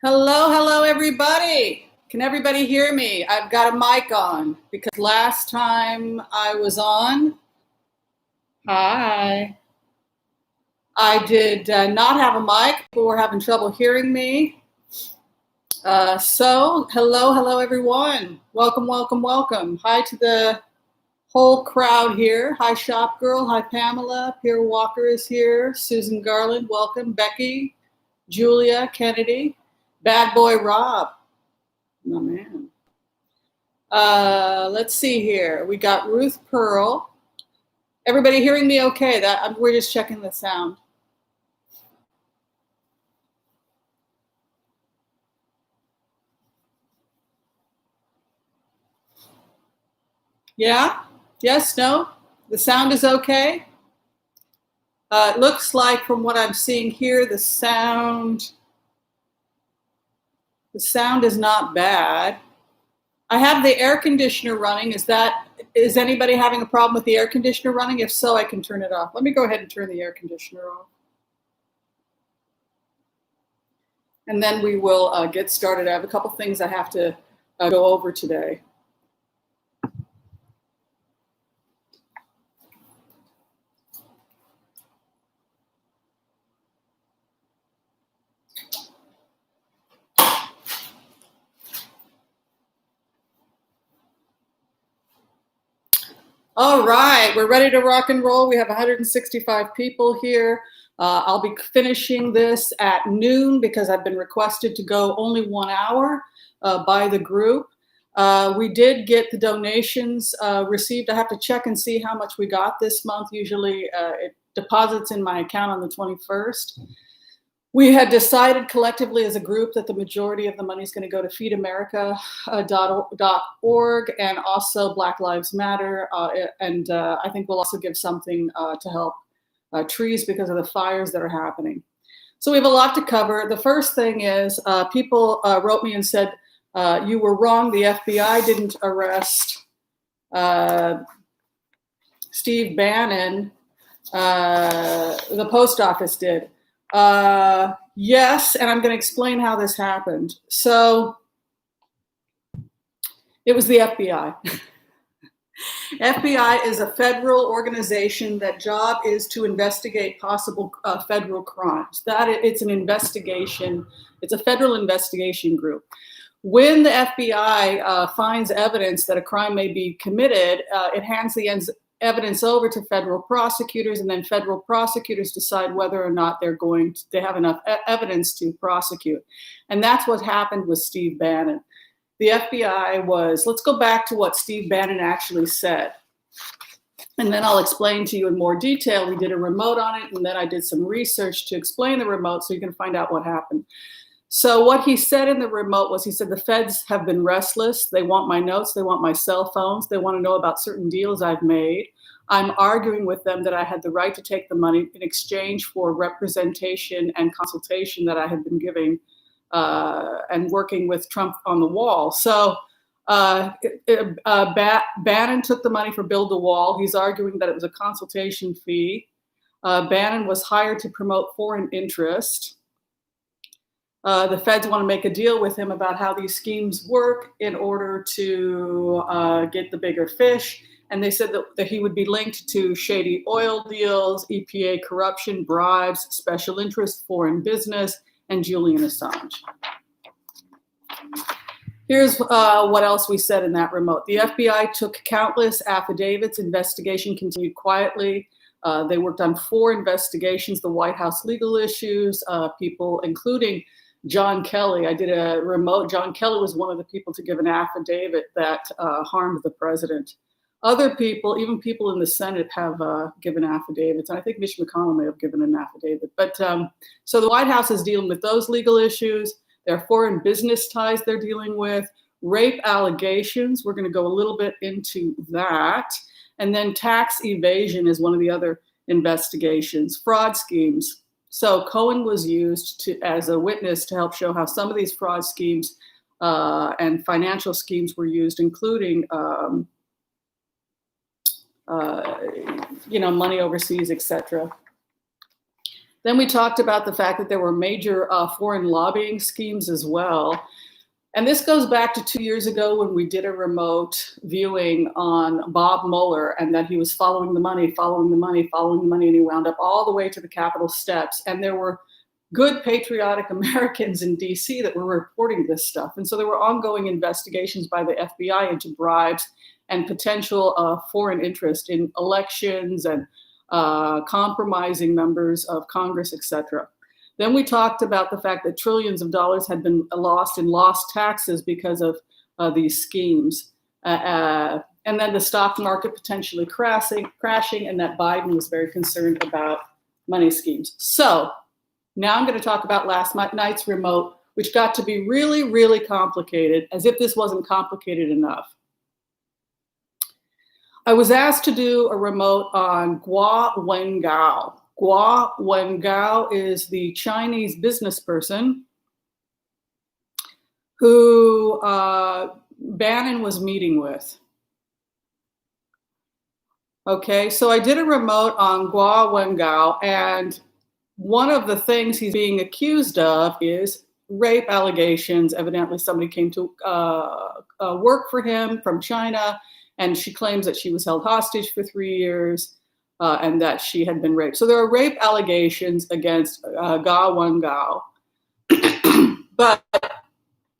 Hello, hello, everybody. Can everybody hear me? I've got a mic on because last time I was on, hi, I did not have a mic. People were having trouble hearing me. Hello, hello, everyone. Welcome, welcome, welcome. Hi to the whole crowd here. Hi, Shop Girl. Hi, Pamela. Pierre Walker is here. Susan Garland, welcome. Becky, Julia, Kennedy. Bad Boy Rob. Oh, man. Let's see here. We got Ruth Pearl. Everybody hearing me okay? We're just checking the sound. Yeah? Yes? No? The sound is okay? It looks like from what I'm seeing here, the sound is not bad. I have the air conditioner running. Is anybody having a problem with the air conditioner running? If so, I can turn it off. Let me go ahead and turn the air conditioner off. And then we will get started. I have a couple things I have to go over today. All right, we're ready to rock and roll. We have 165 people here. I'll be finishing this at noon because I've been requested to go only 1 hour by the group. We did get the donations received. I have to check and see how much we got this month. Usually it deposits in my account on the 21st. We had decided collectively as a group that the majority of the money is going to go to feedamericA.org and also Black Lives Matter. And I think we'll also give something to help trees because of the fires that are happening. So we have a lot to cover. The first thing is people wrote me and said, you were wrong. The FBI didn't arrest Steve Bannon. The post office did. Yes, and I'm going to explain how this happened. So it was the FBI. FBI is a federal organization that job is to investigate possible federal crimes. It's an investigation. It's a federal investigation group. When the FBI finds evidence that a crime may be committed, it hands the evidence over to federal prosecutors, and then federal prosecutors decide whether or not they have enough evidence to prosecute. And that's what happened with Steve Bannon. The FBI let's go back to what Steve Bannon actually said. And then I'll explain to you in more detail. We did a remote on it, and then I did some research to explain the remote so you can find out what happened. So what he said in the remote was, he said, the feds have been restless. They want my notes. They want my cell phones. They want to know about certain deals I've made. I'm arguing with them that I had the right to take the money in exchange for representation and consultation that I had been giving and working with Trump on the wall. So Bannon took the money for Build the Wall. He's arguing that it was a consultation fee. Bannon was hired to promote foreign interest. The feds want to make a deal with him about how these schemes work in order to get the bigger fish. And they said that he would be linked to shady oil deals, EPA corruption, bribes, special interest, foreign business, and Julian Assange. Here's what else we said in that remote. The FBI took countless affidavits. Investigation continued quietly. They worked on 4 investigations, the White House legal issues, people including John Kelly. I did a remote. John Kelly was one of the people to give an affidavit that harmed the president. Other people, even people in the Senate, have given affidavits. And I think Mitch McConnell may have given an affidavit. But so the White House is dealing with those legal issues. There are foreign business ties they're dealing with. Rape allegations. We're going to go a little bit into that. And then tax evasion is one of the other investigations. Fraud schemes. So Cohen was used as a witness to help show how some of these fraud schemes and financial schemes were used, including money overseas, etc. Then we talked about the fact that there were major foreign lobbying schemes as well. And this goes back to 2 years ago when we did a remote viewing on Bob Mueller, and that he was following the money, following the money, following the money, and he wound up all the way to the Capitol steps. And there were good patriotic Americans in DC that were reporting this stuff. And so there were ongoing investigations by the FBI into bribes and potential foreign interest in elections and compromising members of Congress, etc. Then we talked about the fact that trillions of dollars had been lost in lost taxes because of these schemes. And then the stock market potentially crashing, and that Biden was very concerned about money schemes. So now I'm going to talk about last night's remote, which got to be really, really complicated, as if this wasn't complicated enough. I was asked to do a remote on Guo Wengui. Guo Wengui is the Chinese business person who Bannon was meeting with. Okay, so I did a remote on Guo Wengui, and one of the things he's being accused of is rape allegations. Evidently, somebody came to work for him from China, and she claims that she was held hostage for 3 years. And that she had been raped. So there are rape allegations against Guo Wengui. But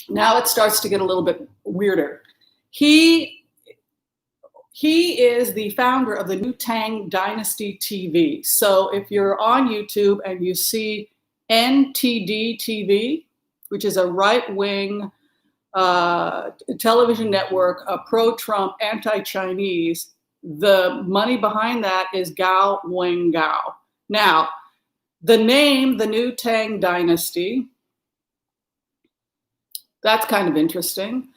now it starts to get a little bit weirder. He is the founder of the New Tang Dynasty TV. So if you're on YouTube and you see NTD TV, which is a right-wing television network, pro-Trump, anti-Chinese, the money behind that is Guo Wengui. Now, the name, the New Tang Dynasty, that's kind of interesting.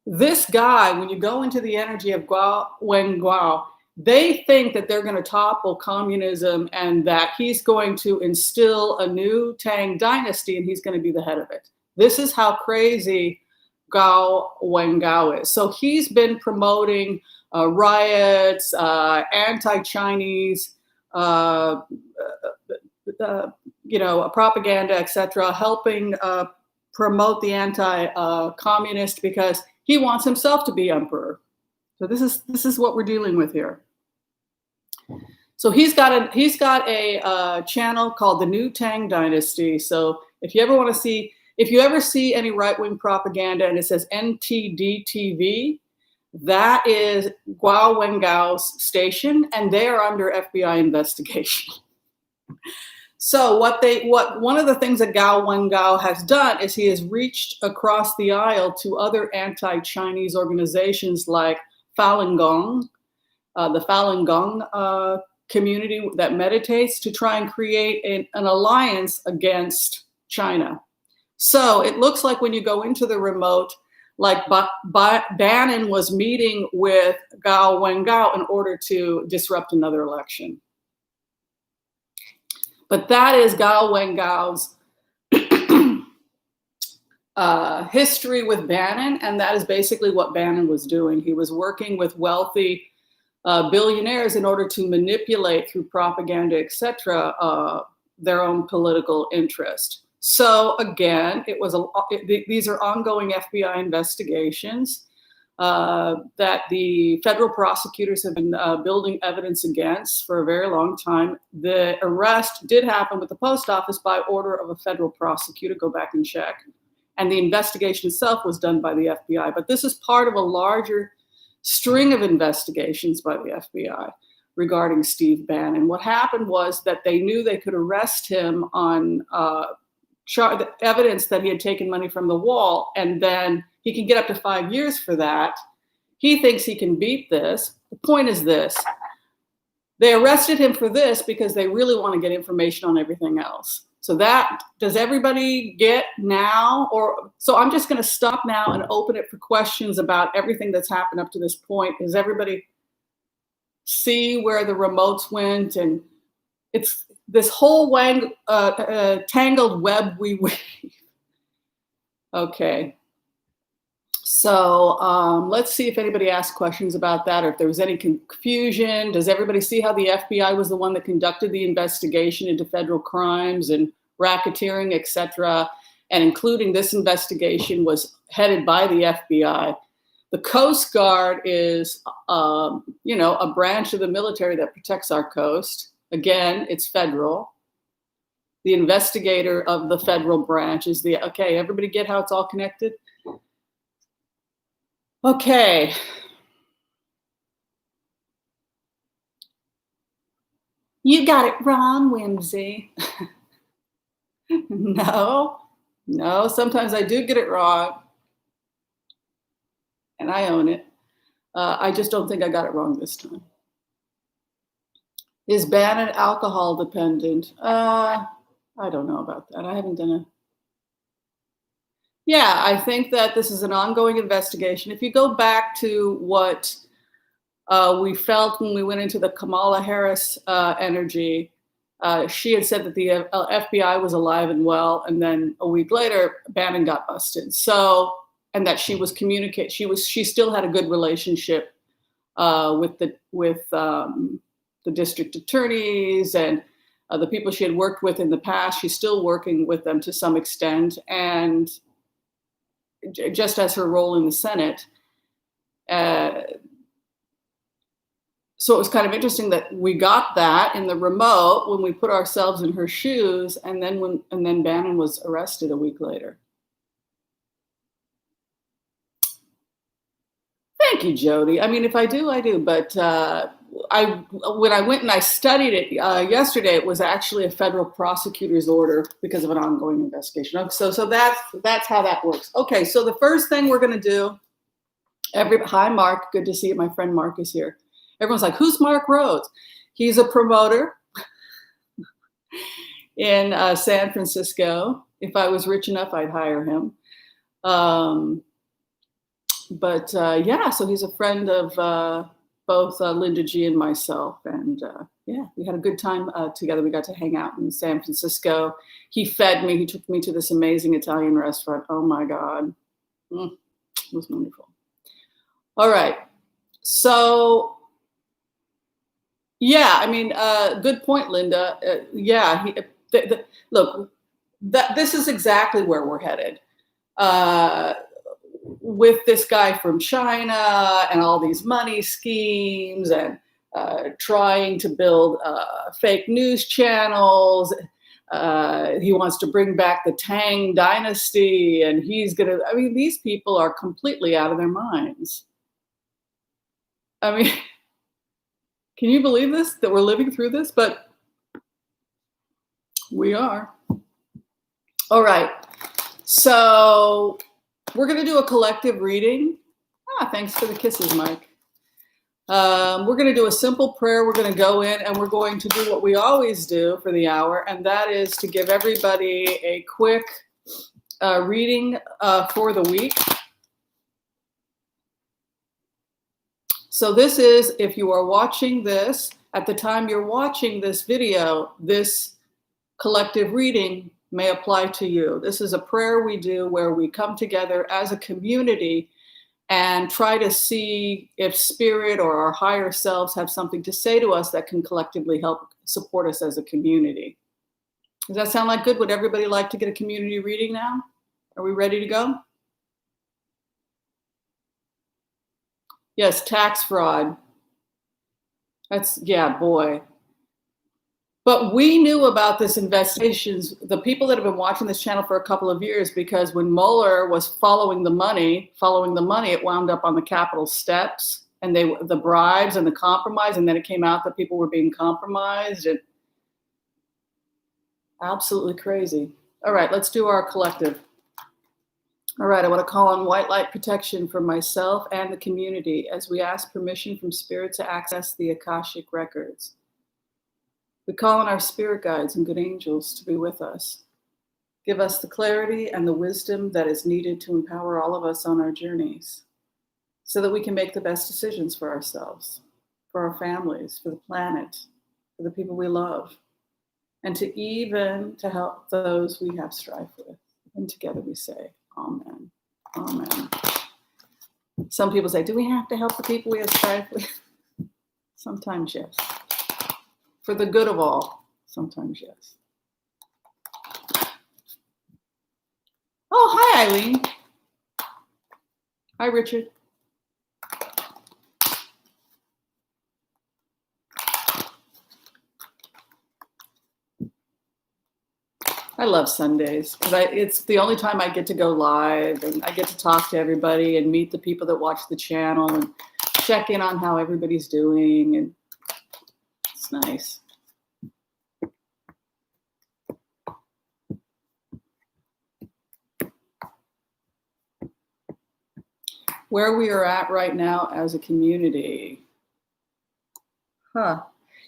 This guy, when you go into the energy of Guo Wengui, they think that they're going to topple communism and that he's going to instill a new Tang Dynasty and he's going to be the head of it. This is how crazy Guo Wengui is. So he's been promoting riots, anti-Chinese, propaganda, etc., helping promote the anti-communist because he wants himself to be emperor. So this is what we're dealing with here. So he's got a channel called the New Tang Dynasty. So if you ever see any right-wing propaganda and it says NTD TV, that is Guo Wengui's station, and they are under FBI investigation. So one of the things that Guo Wengui has done is he has reached across the aisle to other anti-Chinese organizations like Falun Gong, the Falun Gong community that meditates, to try and create an alliance against China. So it looks like when you go into the remote, like Bannon was meeting with Guo Wengui in order to disrupt another election. But that is Guo Wengui's history with Bannon, and that is basically what Bannon was doing. He was working with wealthy billionaires in order to manipulate through propaganda, etc., their own political interest. So again, these are ongoing FBI investigations that the federal prosecutors have been building evidence against for a very long time. The arrest did happen with the post office by order of a federal prosecutor. Go back and check. And the investigation itself was done by the FBI. But this is part of a larger string of investigations by the FBI regarding Steve Bannon. What happened was that they knew they could arrest him on the evidence that he had taken money from the wall, and then he can get up to 5 years for that. He thinks he can beat this. The point is this: they arrested him for this because they really want to get information on everything else. So that, does everybody get now? So I'm just going to stop now and open it for questions about everything that's happened up to this point. Does everybody see where the remotes went? And it's this whole tangled web we weave. Okay. So let's see if anybody asked questions about that, or if there was any confusion. Does everybody see how the FBI was the one that conducted the investigation into federal crimes and racketeering, et cetera, and including this investigation was headed by the FBI? The Coast Guard is, a branch of the military that protects our coast. Again, it's federal. The investigator of the federal branch is okay, everybody get how it's all connected? Okay. You got it wrong, Whimsy. No, sometimes I do get it wrong. And I own it. I just don't think I got it wrong this time. Is Bannon alcohol dependent? I don't know about that. I haven't done a... Yeah, I think that this is an ongoing investigation. If you go back to what we felt when we went into the Kamala Harris energy, she had said that the FBI was alive and well, and then a week later, Bannon got busted. So, and that she was she still had a good relationship with the district attorneys and the people she had worked with in the past. She's still working with them to some extent, and just as her role in the Senate. So it was kind of interesting that we got that in the remote when we put ourselves in her shoes, and then Bannon was arrested a week later. Thank you, Jody. I mean, if I do, I do. But when I went and I studied it yesterday, it was actually a federal prosecutor's order because of an ongoing investigation. So that's how that works. Okay, so the first thing we're going to do. Hi, Mark. Good to see you. My friend Mark is here. Everyone's like, who's Mark Rhodes? He's a promoter in San Francisco. If I was rich enough, I'd hire him. Yeah, so he's a friend of both Linda G and myself. And yeah, we had a good time together. We got to hang out in San Francisco. He fed me. He took me to this amazing Italian restaurant. Oh my God. It was wonderful. All right. So, yeah, I mean, good point, Linda. Look, this is exactly where we're headed. With this guy from China and all these money schemes and trying to build fake news channels. He wants to bring back the Tang dynasty, and these people are completely out of their minds. I mean, can you believe this, that we're living through this? But we are. All right. So we're going to do a collective reading. Thanks for the kisses, Mike. We're going to do a simple prayer. We're going to go in and we're going to do what we always do for the hour, and that is to give everybody a quick reading for the week. So this is, if you are watching this, at the time you're watching this video, this collective reading may apply to you. This is a prayer we do where we come together as a community and try to see if spirit or our higher selves have something to say to us that can collectively help support us as a community. Does that sound like good? Would everybody like to get a community reading now? Are we ready to go? Yes, tax fraud. Yeah, boy. But we knew about this investigations, the people that have been watching this channel for a couple of years, because when Mueller was following the money, it wound up on the Capitol steps, and the bribes and the compromise, and then it came out that people were being compromised. And absolutely crazy. All right, let's do our collective. All right, I want to call on white light protection for myself and the community as we ask permission from Spirit to access the Akashic records. We call on our spirit guides and good angels to be with us. Give us the clarity and the wisdom that is needed to empower all of us on our journeys so that we can make the best decisions for ourselves, for our families, for the planet, for the people we love, and to help those we have strife with. And together we say, Amen. Amen. Some people say, do we have to help the people we have strife with? Sometimes yes. For the good of all, sometimes yes. Oh, hi, Eileen. Hi, Richard. I love Sundays because it's the only time I get to go live and I get to talk to everybody and meet the people that watch the channel and check in on how everybody's doing, and it's nice. Where we are at right now as a community. You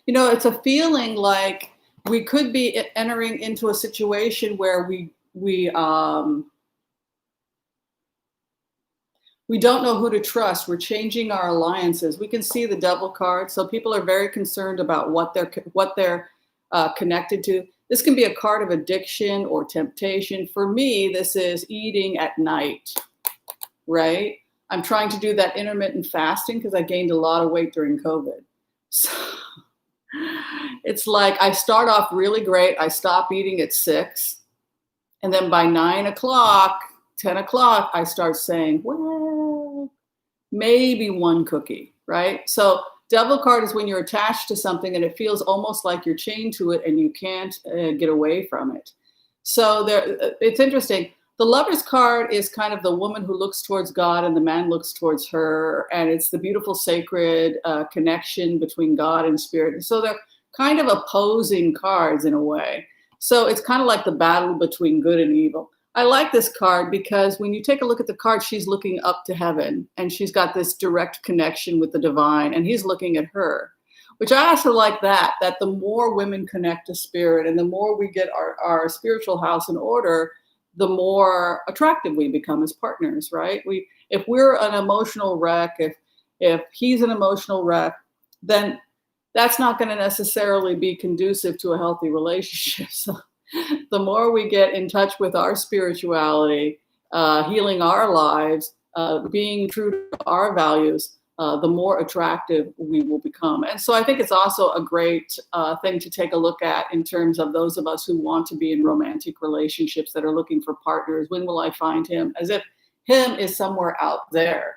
know, it's a feeling like we could be entering into a situation where we don't know who to trust. We're changing our alliances. We can see the devil card, so people are very concerned about what they're connected to. This can be a card of addiction or temptation. For me, this is eating at night, right? I'm trying to do that intermittent fasting because I gained a lot of weight during COVID. So it's like I start off really great. I stop eating at 6. And then by 9 o'clock, 10 o'clock, I start saying, well, maybe one cookie, right? So devil card is when you're attached to something and it feels almost like you're chained to it and you can't get away from it. So it's interesting. The Lover's card is kind of the woman who looks towards God and the man looks towards her. And it's the beautiful sacred connection between God and spirit. So they're kind of opposing cards in a way. So it's kind of like the battle between good and evil. I like this card because when you take a look at the card, she's looking up to heaven and she's got this direct connection with the divine and he's looking at her, which I also like that the more women connect to spirit and the more we get our spiritual house in order, the more attractive we become as partners, right? If we're an emotional wreck, if he's an emotional wreck, then that's not going to necessarily be conducive to a healthy relationship. So the more we get in touch with our spirituality, healing our lives, being true to our values, the more attractive we will become. And so I think it's also a great thing to take a look at in terms of those of us who want to be in romantic relationships that are looking for partners. When will I find him? As if him is somewhere out there.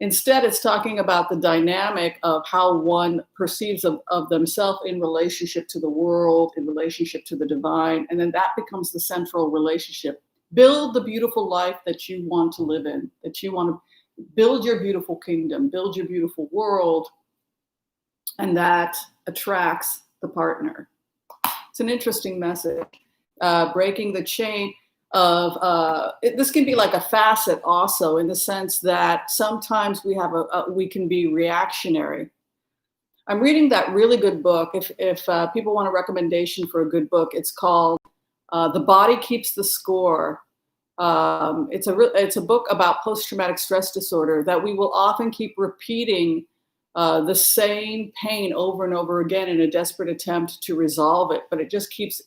Instead, it's talking about the dynamic of how one perceives of themselves in relationship to the world, in relationship to the divine, and then that becomes the central relationship. Build the beautiful life that you want to live in, that you want to build your beautiful kingdom, build your beautiful world, and that attracts the partner. It's an interesting message. Breaking the chain of this can be like a facet also in the sense that sometimes we can be reactionary. I'm reading that really good book. If people want a recommendation for a good book, it's called The Body Keeps the Score. It's a book about post-traumatic stress disorder that we will often keep repeating the same pain over and over again in a desperate attempt to resolve it, but it just keeps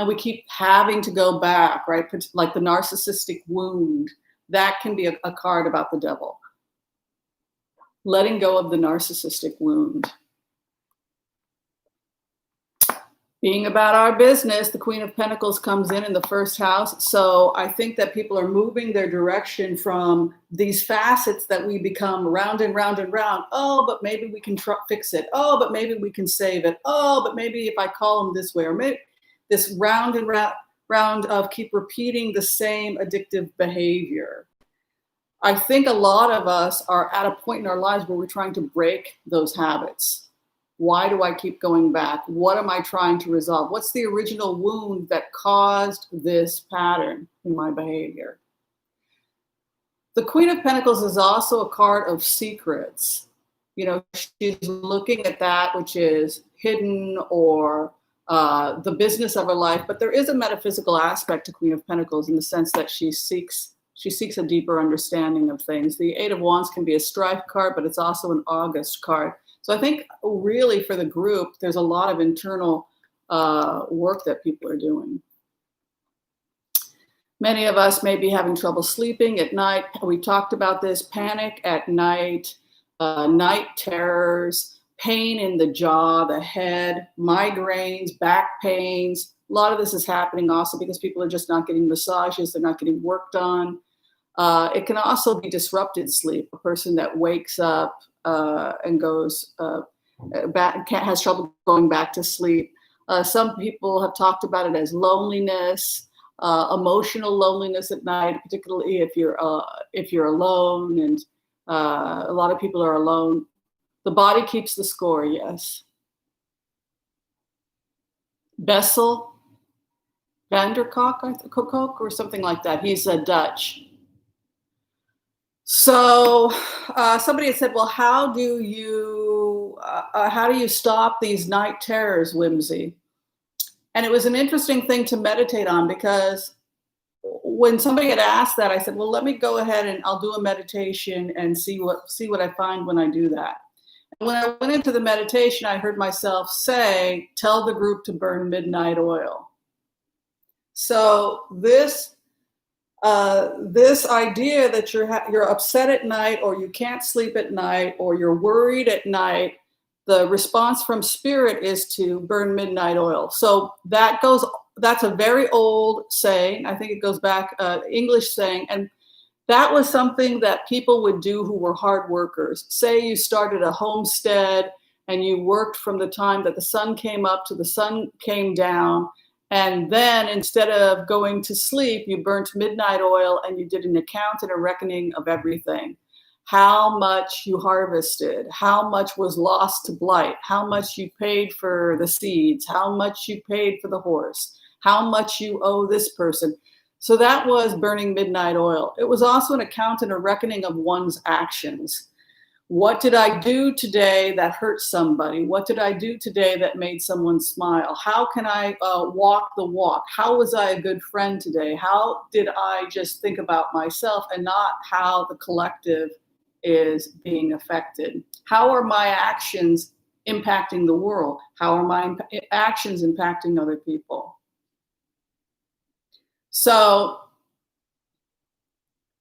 and we keep having to go back, right? Like the narcissistic wound, that can be a card about the devil. Letting go of the narcissistic wound. Being about our business, the Queen of Pentacles comes in the first house. So I think that people are moving their direction from these facets that we become round and round and round. Oh, but maybe we can fix it. Oh, but maybe we can save it. Oh, but maybe if I call him this way, or maybe this round and round of keep repeating the same addictive behavior. I think a lot of us are at a point in our lives where we're trying to break those habits. Why do I keep going back? What am I trying to resolve? What's the original wound that caused this pattern in my behavior? The Queen of Pentacles is also a card of secrets. You know, she's looking at that which is hidden or the business of her life, but there is a metaphysical aspect to Queen of Pentacles in the sense that she seeks a deeper understanding of things. The Eight of Wands can be a strife card, but it's also an August card. So I think really for the group, there's a lot of internal work that people are doing. Many of us may be having trouble sleeping at night. We talked about this: panic at night, night terrors, pain in the jaw, the head, migraines, back pains. A lot of this is happening also because people are just not getting massages, they're not getting work done. It can also be disrupted sleep, a person that wakes up and goes back, has trouble going back to sleep. Some people have talked about it as loneliness, emotional loneliness at night, particularly if you're alone, and a lot of people are alone. The body keeps the score, yes. Bessel van der Kolk or something like that. He's a Dutch. So somebody had said, well, how do you stop these night terrors, Whimsy? And it was an interesting thing to meditate on, because when somebody had asked that, I said, well, let me go ahead and I'll do a meditation and see what I find when I do that. And when I went into the meditation, I heard myself say, tell the group to burn midnight oil. So this idea that you're upset at night, or you can't sleep at night, or you're worried at night, the response from spirit is to burn midnight oil. So that's a very old saying. I think it goes back, English saying, and that was something that people would do who were hard workers. Say you started a homestead and you worked from the time that the sun came up to the sun came down. And then instead of going to sleep, you burnt midnight oil and you did an account and a reckoning of everything. How much you harvested, how much was lost to blight, how much you paid for the seeds, how much you paid for the horse, how much you owe this person. So that was burning midnight oil. It was also an account and a reckoning of one's actions. What did I do today that hurt somebody? What did I do today that made someone smile? How can I walk the walk? How was I a good friend today? How did I just think about myself and not how the collective is being affected? How are my actions impacting the world? How are my actions impacting other people? So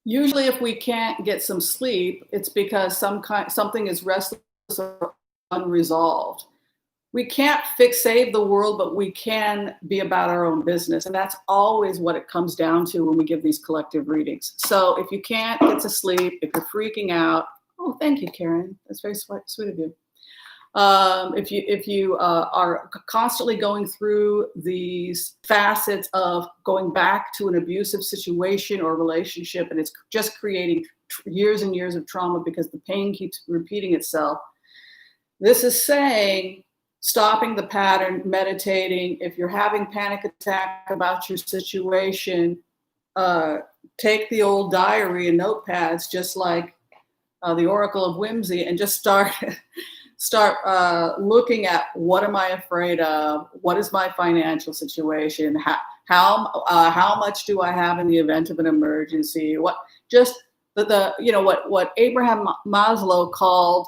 usually if we can't get some sleep, it's because something is restless or unresolved. We can't save the world, but we can be about our own business. And that's always what it comes down to when we give these collective readings. So if you can't get to sleep, if you're freaking out, oh, thank you, Karen. That's very sweet of you. If you are constantly going through these facets of going back to an abusive situation or relationship, and it's just creating years and years of trauma because the pain keeps repeating itself, this is saying stopping the pattern, meditating. If you're having panic attack about your situation, take the old diary and notepads, just like the Oracle of Whimsy, and just start looking at, what am I afraid of? What is my financial situation? How much do I have in the event of an emergency? What Abraham Maslow called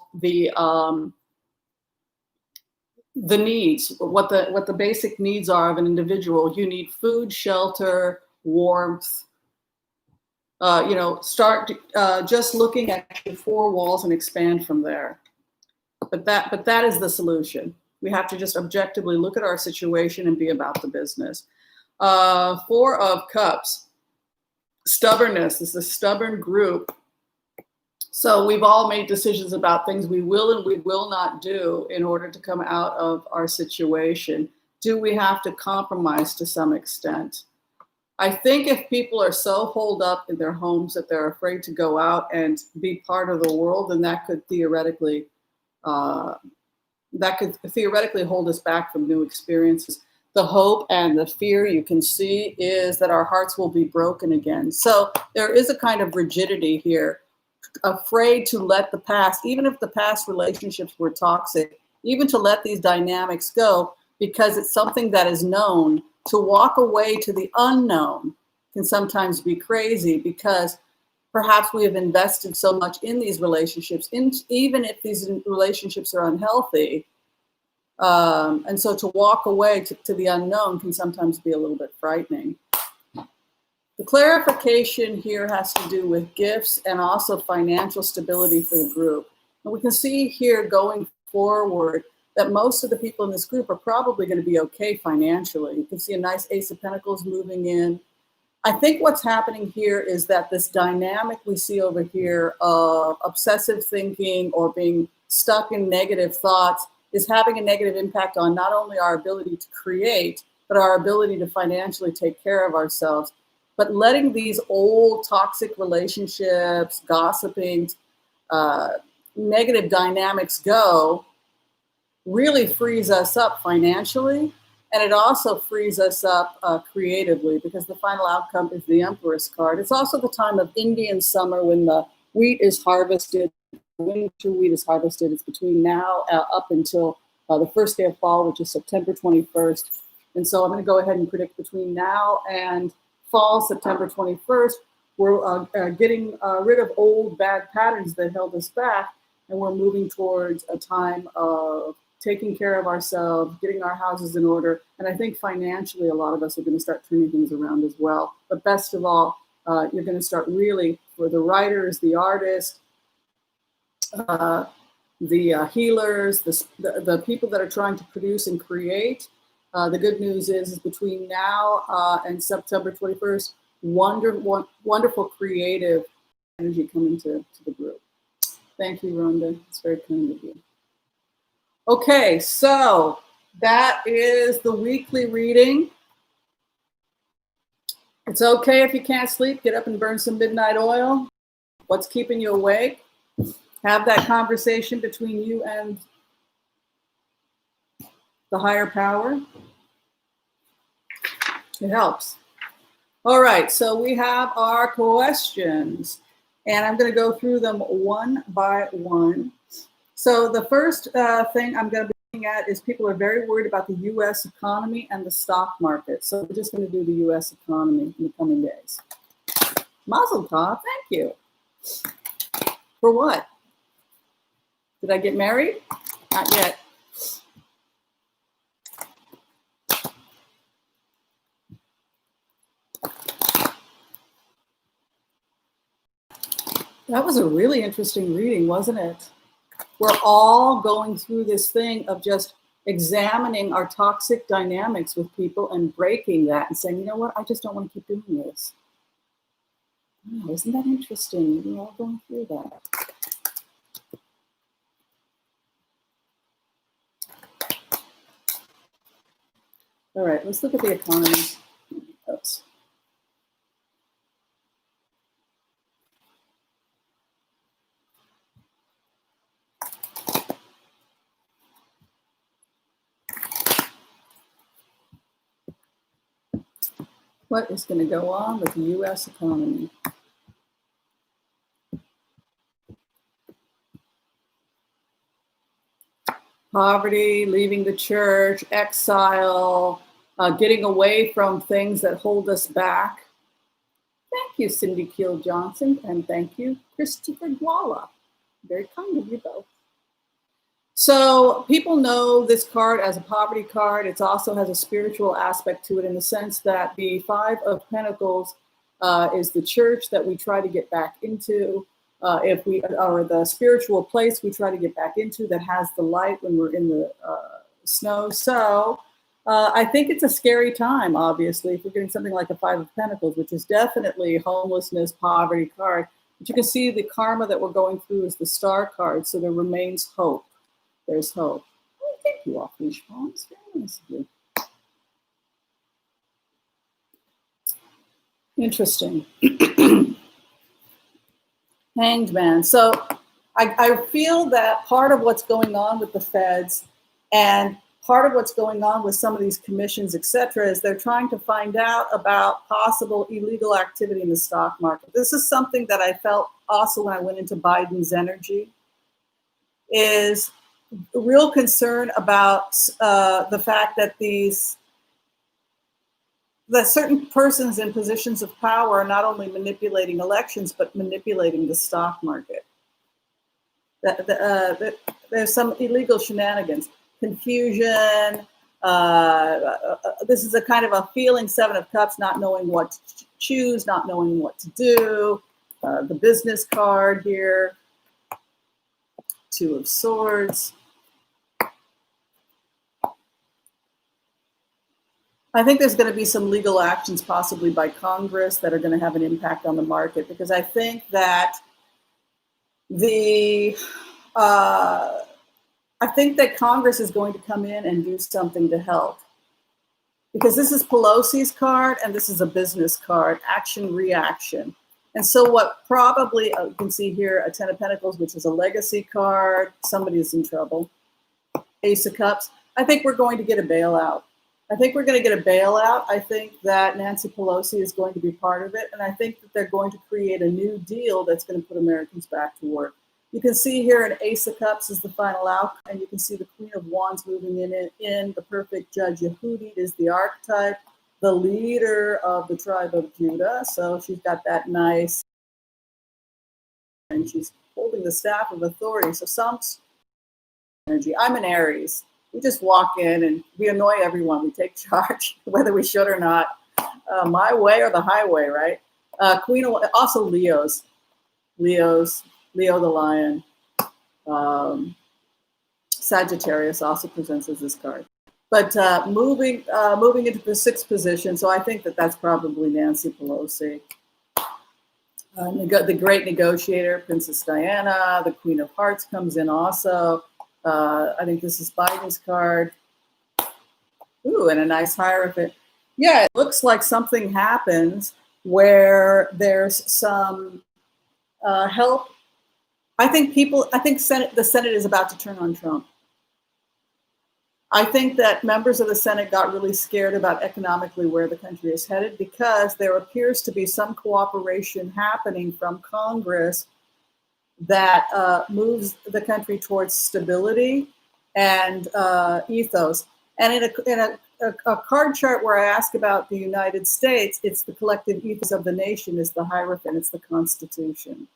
the needs, what the basic needs are of an individual. You need food, shelter, warmth. Start just looking at your four walls and expand from there. But that is the solution. We have to just objectively look at our situation and be about the business. Four of Cups, stubbornness. This is a stubborn group. So we've all made decisions about things we will and we will not do in order to come out of our situation. Do we have to compromise to some extent? I think if people are so holed up in their homes that they're afraid to go out and be part of the world, then that could theoretically hold us back from new experiences. The hope and the fear you can see is that our hearts will be broken again. So there is a kind of rigidity here, afraid to let the past, even if the past relationships were toxic, even to let these dynamics go, because it's something that is known. To walk away to the unknown can sometimes be crazy, because perhaps we have invested so much in these relationships, even if these relationships are unhealthy. And so to walk away to the unknown can sometimes be a little bit frightening. The clarification here has to do with gifts and also financial stability for the group. And we can see here going forward that most of the people in this group are probably going to be okay financially. You can see a nice Ace of Pentacles moving in. I think what's happening here is that this dynamic we see over here of obsessive thinking or being stuck in negative thoughts is having a negative impact on not only our ability to create, but our ability to financially take care of ourselves. But letting these old toxic relationships, gossiping, negative dynamics go really frees us up financially. And it also frees us up creatively, because the final outcome is the Empress card. It's also the time of Indian summer when the wheat is harvested. Winter wheat is harvested. It's between now up until the first day of fall, which is September 21st. And so I'm going to go ahead and predict between now and fall, September 21st, we're getting rid of old bad patterns that held us back, and we're moving towards a time of taking care of ourselves, getting our houses in order. And I think financially, a lot of us are going to start turning things around as well. But best of all, you're going to start really, for the writers, the artists, the healers, the people that are trying to produce and create. The good news is between now and September 21st, wonderful creative energy coming to the group. Thank you, Rhonda. It's very kind of you. Okay, so that is the weekly reading. It's okay if you can't sleep, get up and burn some midnight oil. What's keeping you awake? Have that conversation between you and the higher power. It helps. All right, so we have our questions, and I'm going to go through them one by one. So the first thing I'm going to be looking at is people are very worried about the U.S. economy and the stock market. So we're just going to do the U.S. economy in the coming days. Mazel tov, thank you. For what? Did I get married? Not yet. That was a really interesting reading, wasn't it? We're all going through this thing of just examining our toxic dynamics with people and breaking that and saying, you know what, I just don't want to keep doing this. Oh, isn't that interesting? We're all going through that. All right, let's look at the economy. Oops. What is going to go on with the U.S. economy? Poverty, leaving the church, exile, getting away from things that hold us back. Thank you, Cindy Keel Johnson, and thank you, Christopher Gwala. Very kind of you both. So people know this card as a poverty card. It also has a spiritual aspect to it in the sense that the Five of Pentacles is the church that we try to get back into. If we are the spiritual place we try to get back into that has the light when we're in the snow. So I think it's a scary time, obviously, if we're getting something like a Five of Pentacles, which is definitely homelessness, poverty card. But you can see the karma that we're going through is the Star card. So there remains hope. There's hope. Oh, thank you, Off-Leash Palms. Very nice of you. Interesting. Hanged Man. So I feel that part of what's going on with the feds and part of what's going on with some of these commissions, et cetera, is they're trying to find out about possible illegal activity in the stock market. This is something that I felt also when I went into Biden's energy, is a real concern about the fact that certain persons in positions of power are not only manipulating elections, but manipulating the stock market. There's some illegal shenanigans, confusion, This is a kind of a feeling, Seven of Cups, not knowing what to choose, not knowing what to do. The business card here, Two of Swords. I think there's going to be some legal actions possibly by Congress that are going to have an impact on the market, because I think that Congress is going to come in and do something to help. Because this is Pelosi's card and this is a business card, action, reaction. And so what probably, you can see here, a Ten of Pentacles, which is a legacy card. Somebody is in trouble. Ace of Cups. I think we're going to get a bailout. I think that Nancy Pelosi is going to be part of it. And I think that they're going to create a new deal that's going to put Americans back to work. You can see here an Ace of Cups is the final outcome. And you can see the Queen of Wands moving in. The perfect judge, Yehudit, is the archetype, the leader of the tribe of Judah. So she's got that nice, and she's holding the staff of authority. So some energy. I'm an Aries. We just walk in and we annoy everyone. We take charge, whether we should or not. My way or the highway, right? Queen of, also Leos, Leo the lion. Sagittarius also presents as this card. But moving into the sixth position, so I think that that's probably Nancy Pelosi. The great negotiator, Princess Diana. The Queen of Hearts comes in also. I think this is Biden's card. Ooh, and a nice Hierophant. Yeah, it looks like something happens where there's some help. I think the Senate is about to turn on Trump. I think that members of the Senate got really scared about economically where the country is headed, because there appears to be some cooperation happening from Congress that moves the country towards stability and ethos. And in a card chart where I ask about the United States, it's the collective ethos of the nation is the Hierophant, it's the Constitution.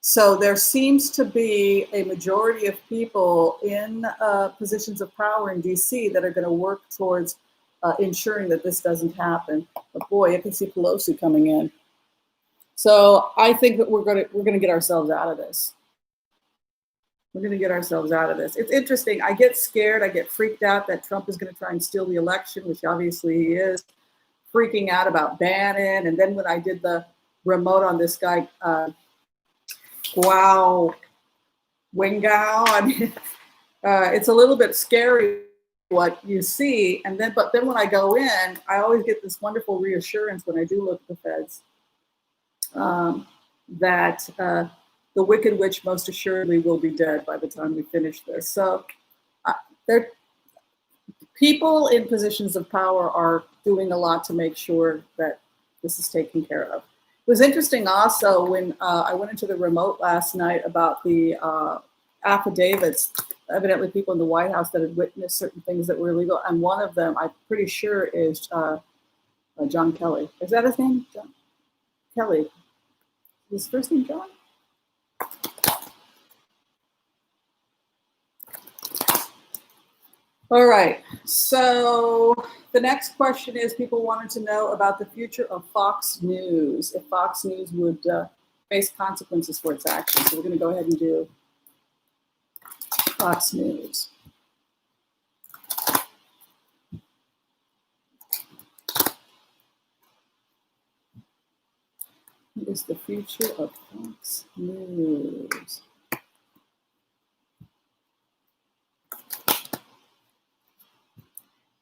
So there seems to be a majority of people in positions of power in DC that are going to work towards ensuring that this doesn't happen. But boy, you can see Pelosi coming in. So I think that we're going to get ourselves out of this. We're going to get ourselves out of this. It's interesting. I get scared. I get freaked out that Trump is going to try and steal the election, which obviously he is. Freaking out about Bannon. And then when I did the remote on this guy, Guo Wengui, I mean, it's a little bit scary what you see. But then when I go in, I always get this wonderful reassurance when I do look at the feds. That the Wicked Witch most assuredly will be dead by the time we finish this. So people in positions of power are doing a lot to make sure that this is taken care of. It was interesting also when I went into the remote last night about the affidavits, evidently people in the White House that had witnessed certain things that were illegal. And one of them, I'm pretty sure, is John Kelly. Is that his name? John Kelly. His first name John? All right, so the next question is, people wanted to know about the future of Fox News, if Fox News would face consequences for its actions. So we're going to go ahead and do Fox News. What is the future of Fox News?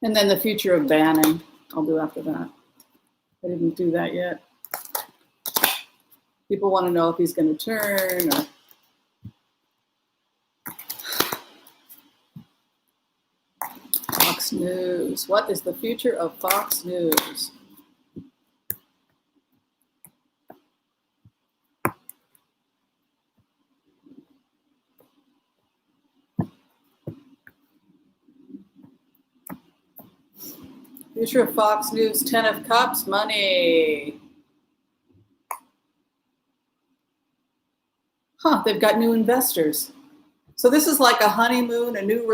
And then the future of Bannon, I'll do after that. I didn't do that yet. People want to know if he's going to turn or... Fox News. What is the future of Fox News? Future of Fox News, 10 of Cups, money. They've got new investors. So this is like a honeymoon, a new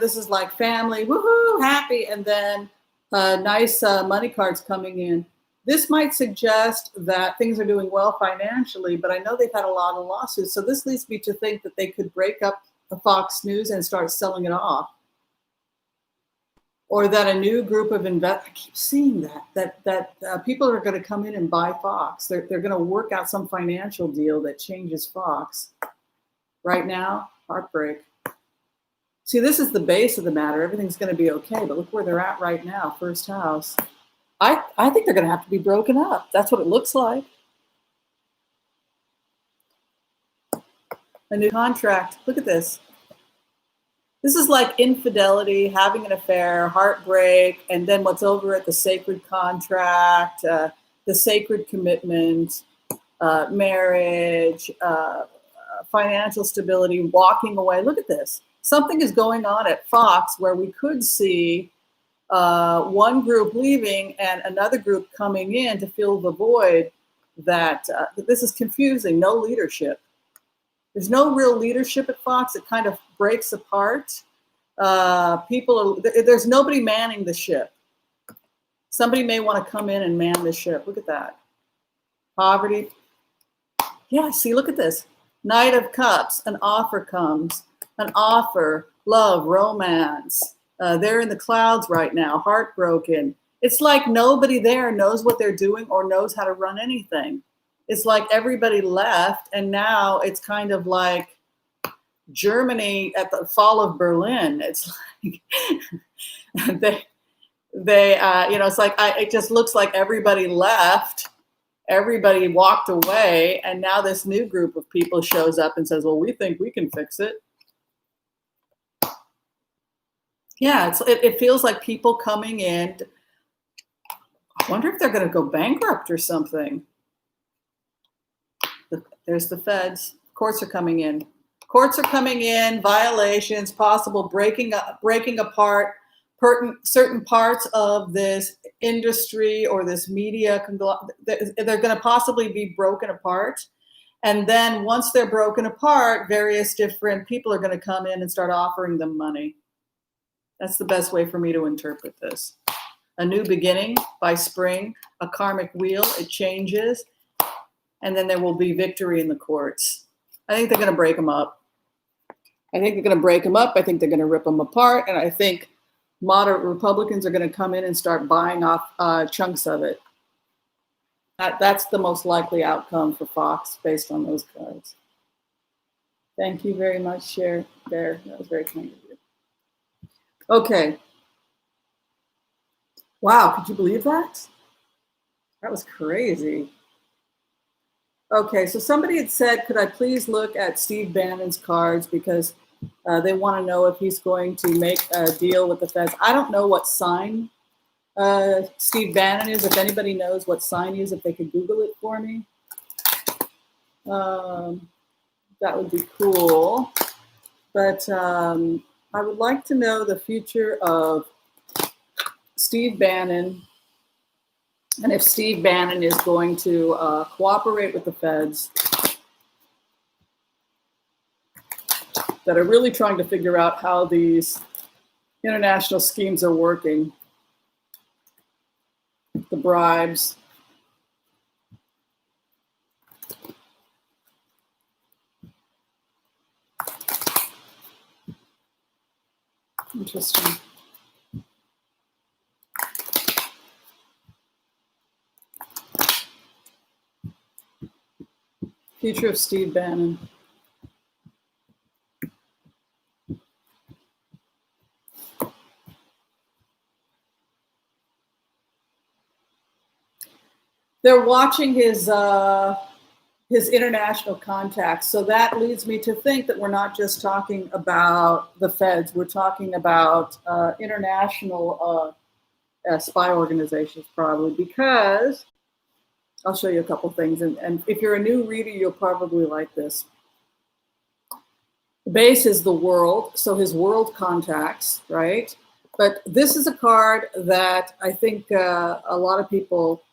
this is like family, woohoo, happy, and then nice money cards coming in. This might suggest that things are doing well financially, but I know they've had a lot of lawsuits. So this leads me to think that they could break up the Fox News and start selling it off. Or that a new group of investors, I keep seeing that people are going to come in and buy Fox. They're going to work out some financial deal that changes Fox. Right now, heartbreak. See, this is the base of the matter. Everything's going to be okay, but look where they're at right now, first house. I think they're going to have to be broken up. That's what it looks like. A new contract. Look at this. This is like infidelity, having an affair, heartbreak, and then what's over at the sacred contract, the sacred commitment, marriage, financial stability, walking away. Look at this. Something is going on at Fox where we could see one group leaving and another group coming in to fill the void. That this is confusing. No leadership. There's no real leadership at Fox. It kind of breaks apart. There's nobody manning the ship. Somebody may want to come in and man the ship. Look at that. Poverty. Yeah, see, look at this. Knight of Cups, an offer comes. An offer, love, romance. They're in the clouds right now, heartbroken. It's like nobody there knows what they're doing or knows how to run anything. It's like everybody left, and now it's kind of like Germany at the fall of Berlin. It's like it's like it just looks like everybody left, everybody walked away, and now this new group of people shows up and says, "Well, we think we can fix it." Yeah, it feels like people coming in. I wonder if they're going to go bankrupt or something. There's the feds. Courts are coming in. Courts are coming in. Violations, possible breaking apart certain parts of this industry or this media. They're going to possibly be broken apart. And then once they're broken apart, various different people are going to come in and start offering them money. That's the best way for me to interpret this. A new beginning by spring, a karmic wheel. It changes. And then there will be victory in the courts. I think they're going to break them up. I think they're going to break them up. I think they're going to rip them apart. And I think moderate Republicans are going to come in and start buying off chunks of it. That's the most likely outcome for Fox based on those cards. Thank you very much, Cher. There, that was very kind of you. Okay. Wow, could you believe that? That was crazy. Okay, so somebody had said, could I please look at Steve Bannon's cards because they want to know if he's going to make a deal with the feds. I don't know what sign Steve Bannon is. If anybody knows what sign he is, if they could Google it for me, that would be cool. But I would like to know the future of Steve Bannon. And if Steve Bannon is going to cooperate with the feds that are really trying to figure out how these international schemes are working, the bribes. Interesting. Future of Steve Bannon. They're watching his international contacts. So that leads me to think that we're not just talking about the feds. We're talking about international spy organizations probably, because I'll show you a couple things. And if you're a new reader, you'll probably like this. The base is the world, so his world contacts, right? But this is a card that I think a lot of people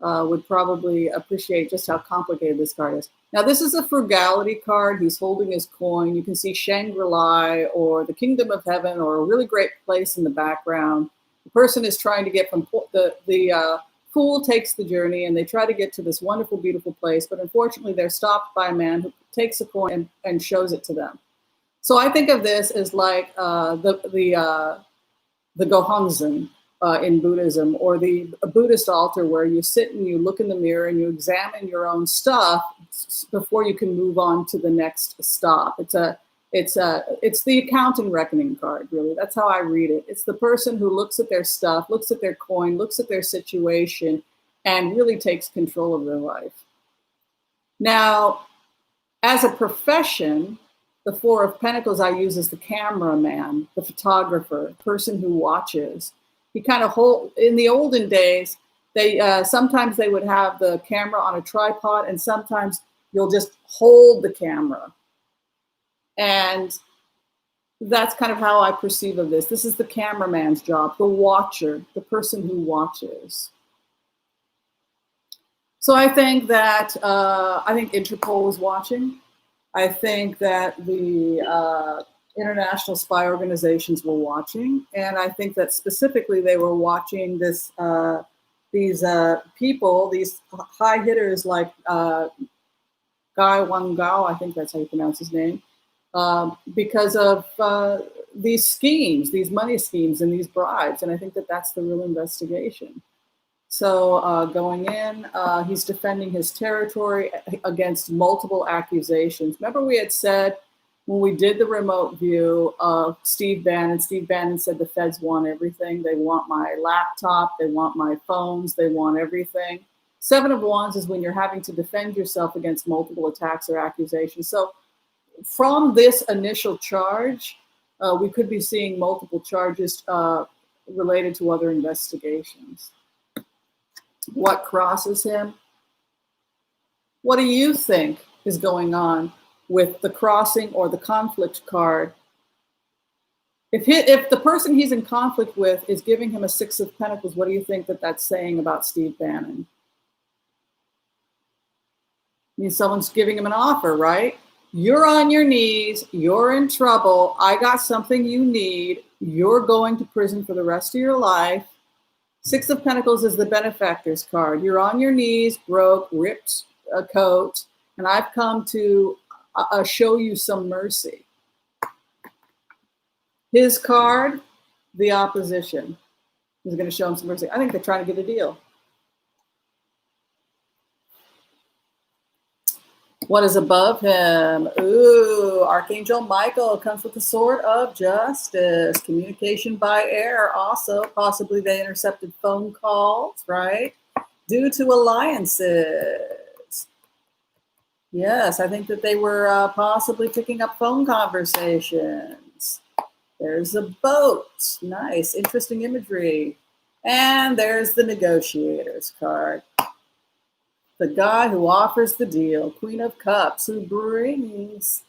would probably appreciate just how complicated this card is. Now, this is a frugality card. He's holding his coin. You can see Shangri-La or the Kingdom of Heaven or a really great place in the background. The person is trying to get from the fool takes the journey, and they try to get to this wonderful, beautiful place. But unfortunately, they're stopped by a man who takes a coin and shows it to them. So I think of this as like the Gohonzon in Buddhism, or the Buddhist altar, where you sit and you look in the mirror and you examine your own stuff before you can move on to the next stop. It's the account and reckoning card, really. That's how I read it. It's the person who looks at their stuff, looks at their coin, looks at their situation, and really takes control of their life. Now, as a profession, the Four of Pentacles I use as the cameraman, the photographer, the person who watches. He kind of in the olden days, sometimes they would have the camera on a tripod, and sometimes you'll just hold the camera. And that's kind of how I perceive of this. This is the cameraman's job, the watcher, the person who watches. So I think that Interpol was watching. I think that the international spy organizations were watching, and I think that specifically they were watching these people, these high hitters like Guo Wengui, I think that's how you pronounce his name, because of these schemes, these money schemes, and these bribes, and I think that that's the real investigation. So going in, he's defending his territory against multiple accusations. Remember, we had said when we did the remote view of Steve Bannon said the feds want everything. They want my laptop, they want my phones, they want everything. Seven of Wands is when you're having to defend yourself against multiple attacks or accusations. So from this initial charge, we could be seeing multiple charges related to other investigations. What crosses him? What do you think is going on with the crossing or the conflict card? If the person he's in conflict with is giving him a Six of Pentacles, what do you think that that's saying about Steve Bannon? I mean, someone's giving him an offer, right? You're on your knees, you're in trouble, I got something you need, you're going to prison for the rest of your life. Six of Pentacles is the benefactor's card. You're on your knees, broke, ripped a coat, and I've come to show you some mercy. His card, the opposition, is going to show him some mercy. I think they're trying to get a deal. What is above him? Ooh, Archangel Michael comes with the Sword of Justice. Communication by air. Also, possibly they intercepted phone calls, right? Due to alliances. Yes, I think that they were possibly picking up phone conversations. There's a boat. Nice, interesting imagery. And there's the Negotiator's card. The guy who offers the deal, Queen of Cups, who brings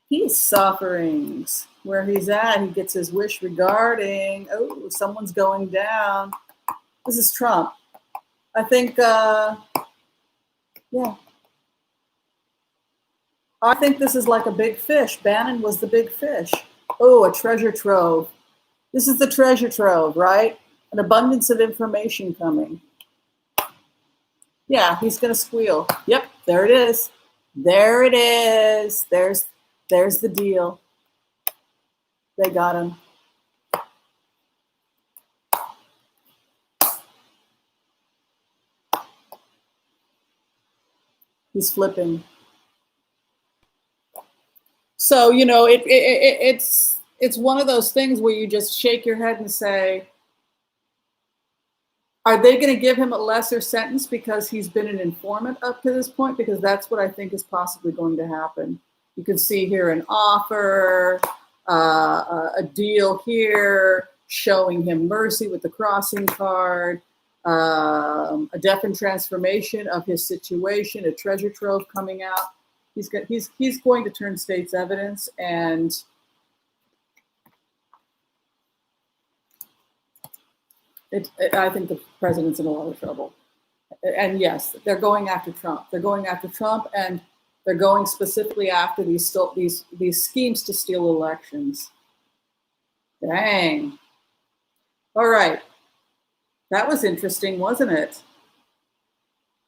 peace sufferings. Where he's at, he gets his wish regarding, oh, someone's going down. This is Trump. I think, yeah. I think this is like a big fish. Bannon was the big fish. Oh, a treasure trove. This is the treasure trove, right? An abundance of information coming. Yeah, he's going to squeal. Yep, there it is. There it is. There's the deal. They got him. He's flipping. So, you know, it's one of those things where you just shake your head and say, are they going to give him a lesser sentence because he's been an informant up to this point? Because that's what I think is possibly going to happen. You can see here an offer, a deal here, showing him mercy with the crossing card, a definite transformation of his situation, a treasure trove coming out. He's going to turn state's evidence, and I think the president's in a lot of trouble. And yes, they're going after Trump. They're going after Trump, and they're going specifically after these schemes to steal elections. Dang. All right. That was interesting, wasn't it?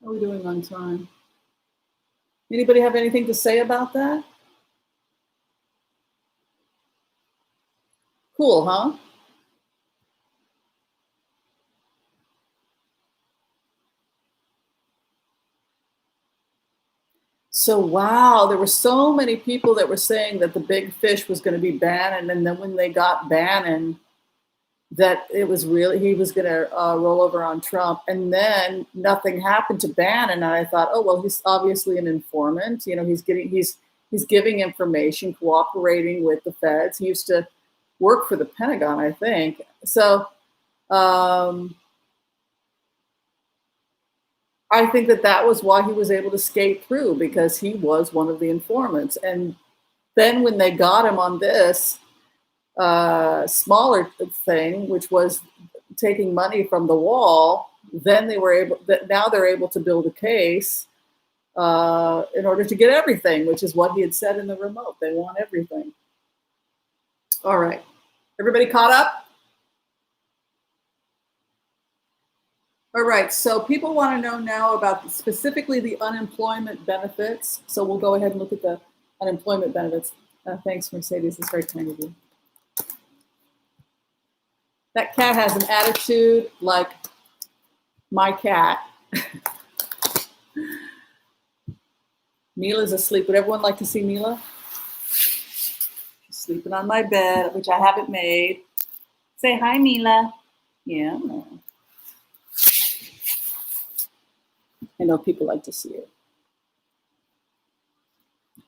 How are we doing on time? Anybody have anything to say about that? Cool, huh? So, wow, there were so many people that were saying that the big fish was going to be Bannon. And then when they got Bannon, that it was really, he was going to roll over on Trump. And then nothing happened to Bannon. And I thought, oh, well, he's obviously an informant. You know, he's giving information, cooperating with the feds. He used to work for the Pentagon, I think. So, I think that was why he was able to skate through, because he was one of the informants. And then when they got him on this smaller thing, which was taking money from the wall, then now they're able to build a case in order to get everything, which is what he had said in the remote. They want everything. All right. Everybody caught up? All right, so people want to know now about specifically the unemployment benefits. So we'll go ahead and look at the unemployment benefits. Thanks, Mercedes. It's very kind of you. That cat has an attitude like my cat. Mila's asleep. Would everyone like to see Mila? She's sleeping on my bed, which I haven't made. Say hi, Mila. Yeah. I know people like to see it.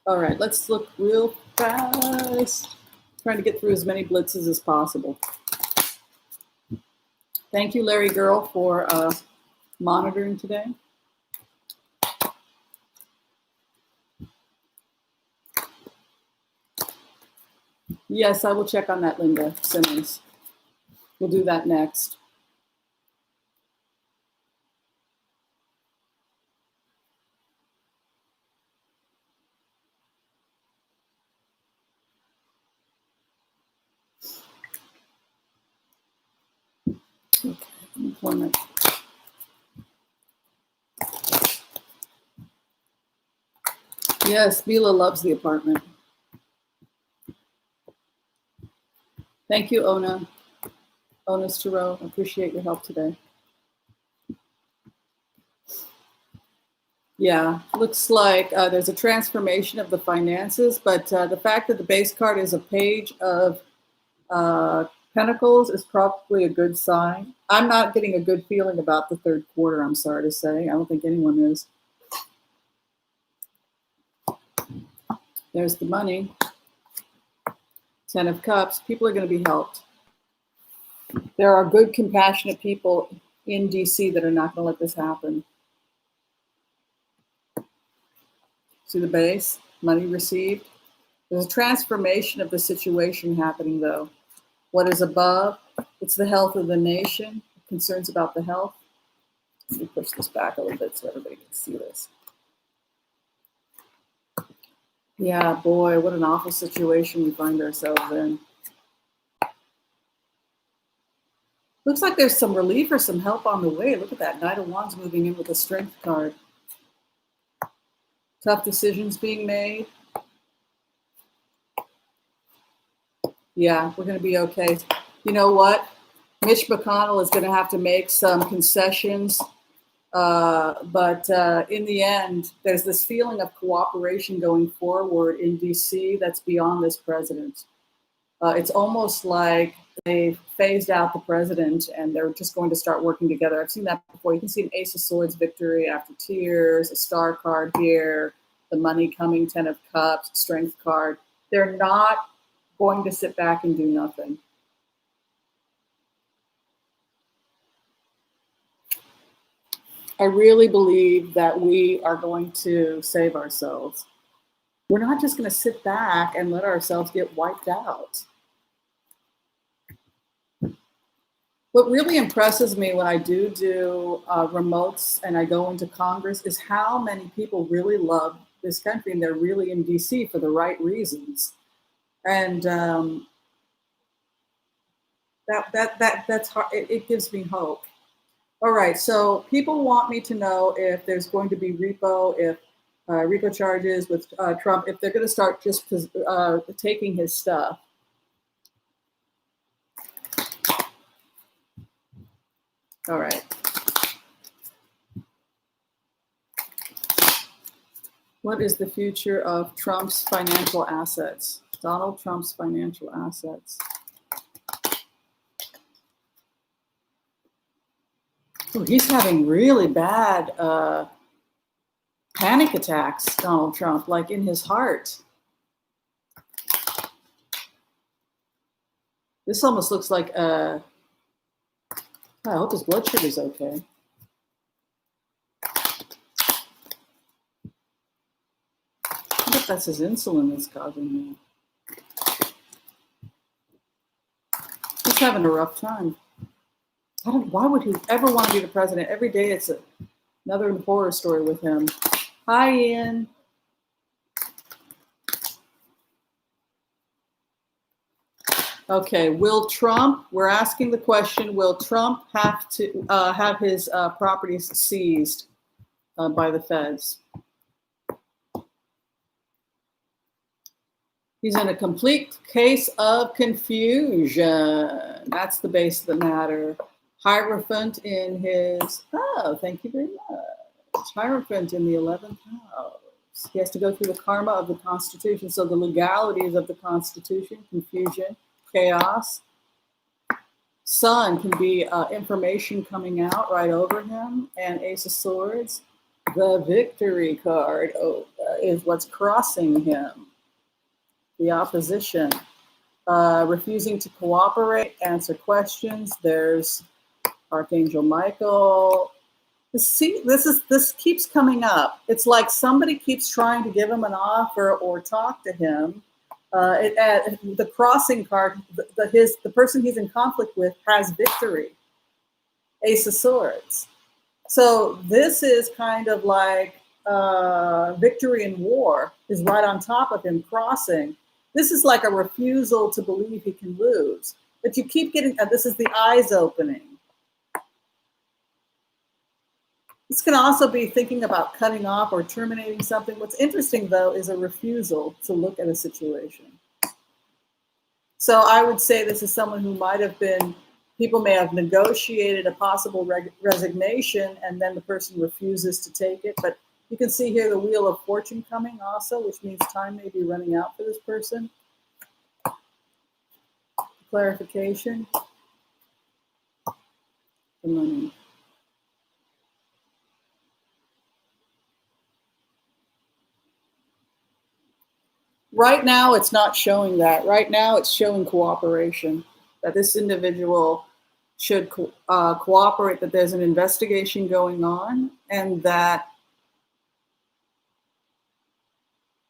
All right, let's look real fast. Trying to get through as many blitzes as possible. Thank you, Larry Girl, for monitoring today. Yes, I will check on that, Linda Simmons. We'll do that next. Okay, employment. Yes, Mila loves the apartment. Thank you, Ona. Ona's Tarot. Appreciate your help today. Yeah, looks like there's a transformation of the finances, but the fact that the base card is a page of Pentacles is probably a good sign. I'm not getting a good feeling about the third quarter, I'm sorry to say. I don't think anyone is. There's the money. 10 of Cups. People are going to be helped. There are good, compassionate people in DC that are not going to let this happen. See the base? Money received. There's a transformation of the situation happening, though. What is above? It's the health of the nation. Concerns about the health. Let me push this back a little bit so everybody can see this. Yeah, boy, what an awful situation we find ourselves in. Looks like there's some relief or some help on the way. Look at that. Knight of Wands moving in with a Strength card. Tough decisions being made. Yeah, we're going to be okay. You know what? Mitch McConnell is going to have to make some concessions. But in the end, there's this feeling of cooperation going forward in DC that's beyond this president. It's almost like they phased out the president and they're just going to start working together. I've seen that before. You can see an Ace of Swords victory after tears, a star card here, the money coming, 10 of Cups, Strength card. They're not going to sit back and do nothing. I really believe that we are going to save ourselves. We're not just going to sit back and let ourselves get wiped out. What really impresses me when I do remotes and I go into Congress is how many people really love this country and they're really in DC for the right reasons. And that's hard. It gives me hope. All right, so people want me to know if there's going to be RICO charges with Trump, if they're going to start just taking his stuff. All right. What is the future of Trump's financial assets? Donald Trump's financial assets. Oh, he's having really bad panic attacks, Donald Trump, like in his heart. This almost looks like I hope his blood sugar's okay. I bet that's his insulin that's causing that. He's having a rough time. Why would he ever want to be the president? Every day it's another horror story with him. Hi, Ian. Okay, we're asking the question, will Trump have to have his properties seized by the feds? He's in a complete case of confusion. That's the base of the matter. Hierophant in his, thank you very much. Hierophant in the 11th house. He has to go through the karma of the Constitution. So the legalities of the Constitution, confusion, chaos. Sun can be information coming out right over him. And Ace of Swords, the victory card is what's crossing him. The opposition, refusing to cooperate, answer questions. There's Archangel Michael. This keeps coming up. It's like somebody keeps trying to give him an offer or talk to him. The crossing card, the person he's in conflict with has victory. Ace of Swords. So this is kind of like victory in war is right on top of him crossing. This is like a refusal to believe he can lose. But you keep getting, this is the eyes opening. This can also be thinking about cutting off or terminating something. What's interesting, though, is a refusal to look at a situation. So I would say this is someone who might have been, people may have negotiated a possible resignation, and then the person refuses to take it. But you can see here the Wheel of Fortune coming also, which means time may be running out for this person. Clarification. The money. Right now, it's not showing that. Right now, it's showing cooperation, that this individual should cooperate, that there's an investigation going on, and that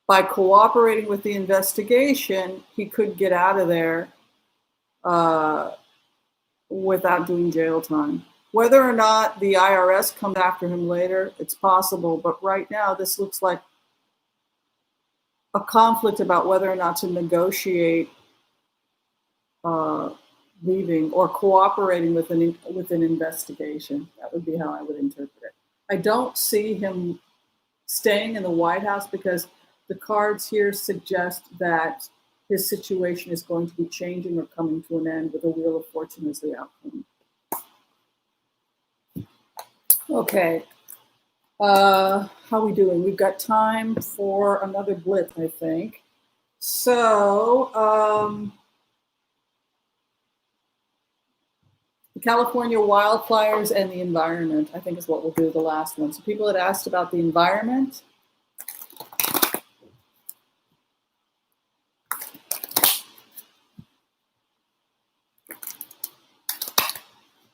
by cooperating with the investigation, he could get out of there without doing jail time. Whether or not the IRS comes after him later, it's possible. But right now, this looks like a conflict about whether or not to negotiate leaving or cooperating with an investigation. That would be how I would interpret it. I don't see him staying in the White House because the cards here suggest that his situation is going to be changing or coming to an end with a Wheel of Fortune as the outcome. Okay. How are we doing? We've got time for another blitz, I think. So, the California wildfires and the environment, I think is what we'll do the last one. So people had asked about the environment.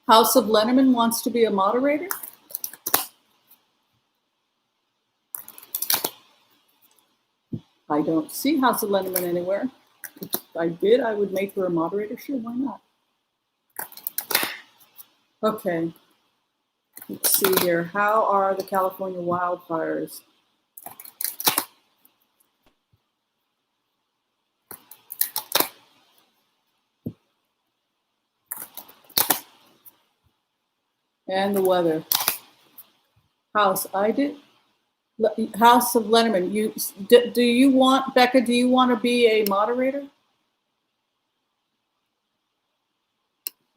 House of Lennerman wants to be a moderator. I don't see House of Lennerman anywhere. If I did, I would make her a moderator. Sure, why not? Okay, let's see here. How are the California wildfires? And the weather. House of Lennerman. Do you want, Becca, do you want to be a moderator?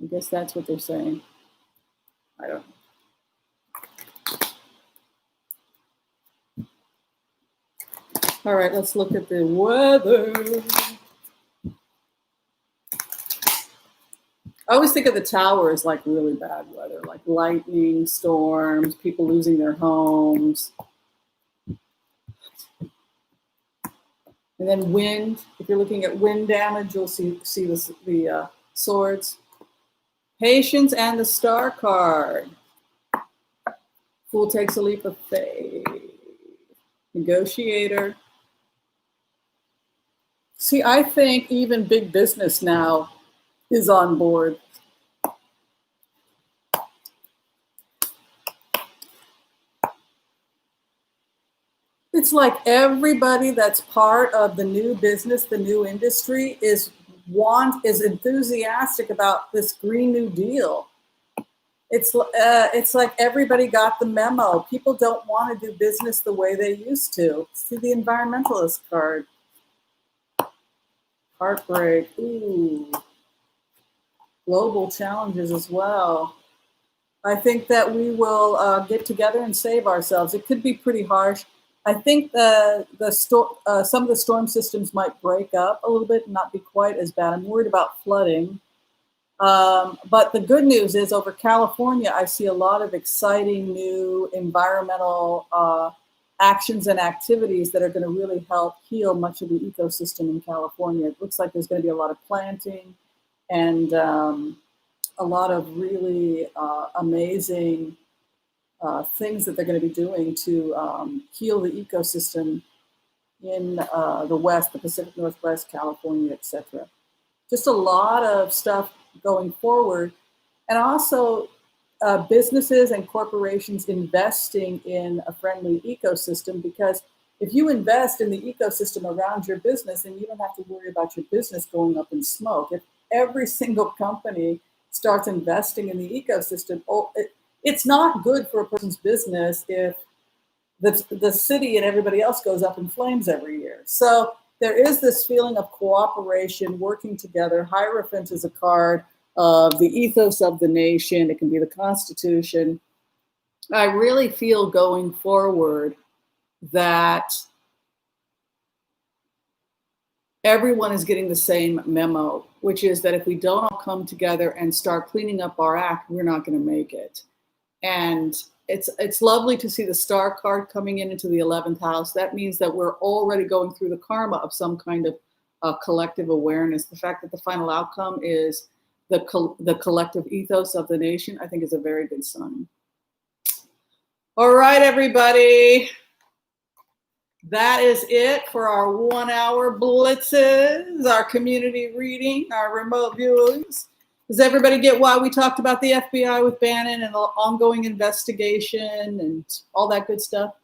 I guess that's what they're saying. I don't know. All right, let's look at the weather. I always think of the tower as like really bad weather, like lightning, storms, people losing their homes. And then wind. If you're looking at wind damage, you'll see the swords. Patience and the star card. Fool takes a leap of faith. Negotiator. See, I think even big business now is on board. It's like everybody that's part of the new business, the new industry is enthusiastic about this Green New Deal. It's like everybody got the memo. People don't want to do business the way they used to. See the environmentalist card. Heartbreak. Ooh. Global challenges as well. I think that we will get together and save ourselves. It could be pretty harsh. I think some of the storm systems might break up a little bit and not be quite as bad. I'm worried about flooding. But the good news is over California, I see a lot of exciting new environmental actions and activities that are going to really help heal much of the ecosystem in California. It looks like there's going to be a lot of planting and a lot of really amazing things that they're going to be doing to heal the ecosystem in the West, the Pacific Northwest, California, etc. Just a lot of stuff going forward. And also businesses and corporations investing in a friendly ecosystem, because if you invest in the ecosystem around your business, then you don't have to worry about your business going up in smoke. If every single company starts investing in the ecosystem, it's not good for a person's business if the city and everybody else goes up in flames every year. So there is this feeling of cooperation, working together. Hierophant is a card of the ethos of the nation. It can be the Constitution. I really feel going forward that everyone is getting the same memo, which is that if we don't all come together and start cleaning up our act, we're not going to make it. And it's lovely to see the star card coming into the 11th house. That means that we're already going through the karma of some kind of collective awareness. The fact that the final outcome is the collective ethos of the nation, I think is a very good sign. All right, everybody. That is it for our 1 hour blitzes, our community reading, our remote viewings. Does everybody get why we talked about the FBI with Bannon and the ongoing investigation and all that good stuff?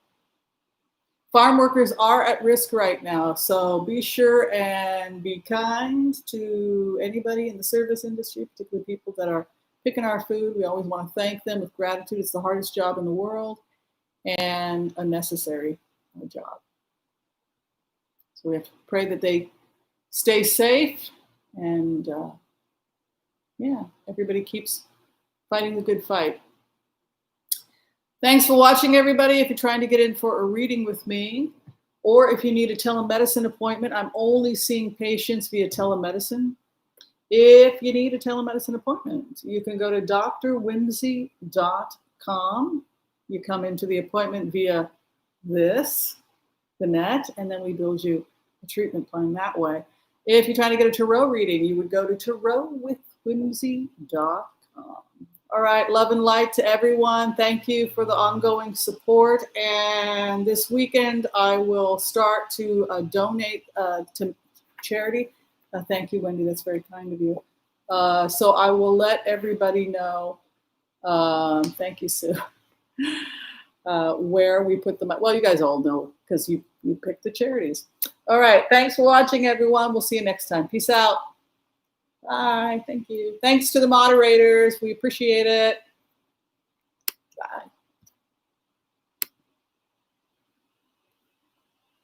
Farm workers are at risk right now, so be sure and be kind to anybody in the service industry, particularly people that are picking our food. We always want to thank them with gratitude. It's the hardest job in the world and a necessary job. So we have to pray that they stay safe and yeah, everybody keeps fighting the good fight. Thanks for watching, everybody. If you're trying to get in for a reading with me, or if you need a telemedicine appointment, I'm only seeing patients via telemedicine. If you need a telemedicine appointment, you can go to drwhimsy.com. You come into the appointment via the net, and then we build you a treatment plan that way. If you're trying to get a tarot reading, you would go to tarotwithwhimsy.com. All right, love and light to everyone. Thank you for the ongoing support. And this weekend, I will start to donate to charity. Thank you, Wendy. That's very kind of you. So I will let everybody know Thank you, Sue. Where we put them, well, you guys all know because you picked the charities. All right, thanks for watching, everyone. We'll see you next time. Peace out. Bye. Thank you. Thanks to the moderators. We appreciate it.